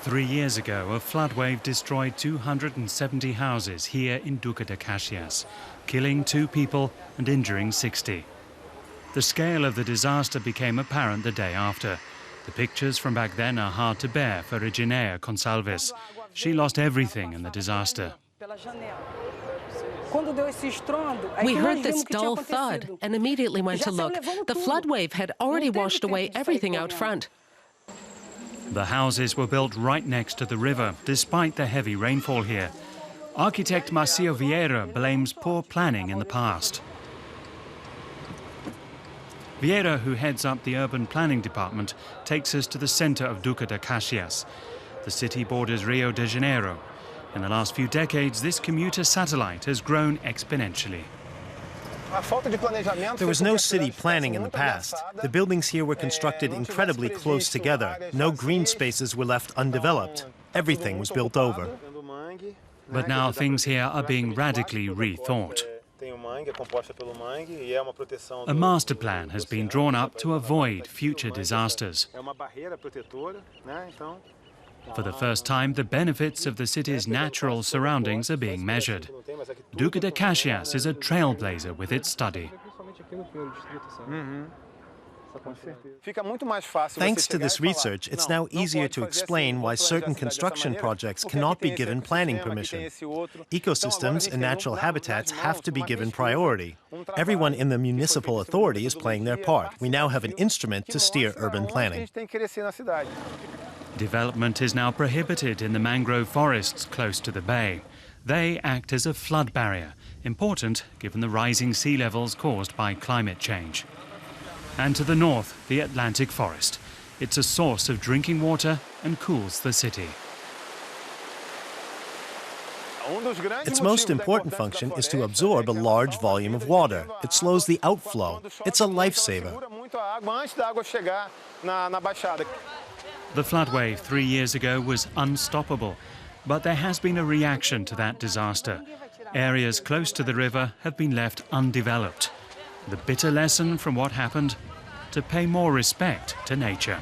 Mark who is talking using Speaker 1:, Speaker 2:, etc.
Speaker 1: 3 years ago, a flood wave destroyed 270 houses here in Duque de Caxias, killing 2 people and injuring 60. The scale of the disaster became apparent the day after. The pictures from back then are hard to bear for Reginea Gonçalves. She lost everything in the disaster.
Speaker 2: We heard this dull thud and immediately went to look. The flood wave had already washed away everything out front.
Speaker 1: The houses were built right next to the river, despite the heavy rainfall here. Architect Marcio Vieira blames poor planning in the past. Vieira, who heads up the urban planning department, takes us to the center of Duque de Caxias. The city borders Rio de Janeiro. In the last few decades, this commuter satellite has grown exponentially.
Speaker 3: There was no city planning in the past. The buildings here were constructed incredibly close together. No green spaces were left undeveloped. Everything was built over.
Speaker 1: But now things here are being radically rethought. A master plan has been drawn up to avoid future disasters. For the first time, the benefits of the city's natural surroundings are being measured. Duque de Caxias is a trailblazer with its study.
Speaker 3: Thanks to this research, it's now easier to explain why certain construction projects cannot be given planning permission. Ecosystems and natural habitats have to be given priority. Everyone in the municipal authority is playing their part. We now have an instrument to steer urban planning.
Speaker 1: Development is now prohibited in the mangrove forests close to the bay. They act as a flood barrier, important given the rising sea levels caused by climate change. And to the north, the Atlantic forest. It's a source of drinking water and cools the city.
Speaker 3: Its most important function is to absorb a large volume of water. It slows the outflow. It's a lifesaver.
Speaker 1: The flood wave 3 years ago was unstoppable, but there has been a reaction to that disaster. Areas close to the river have been left undeveloped. The bitter lesson from what happened? To pay more respect to nature.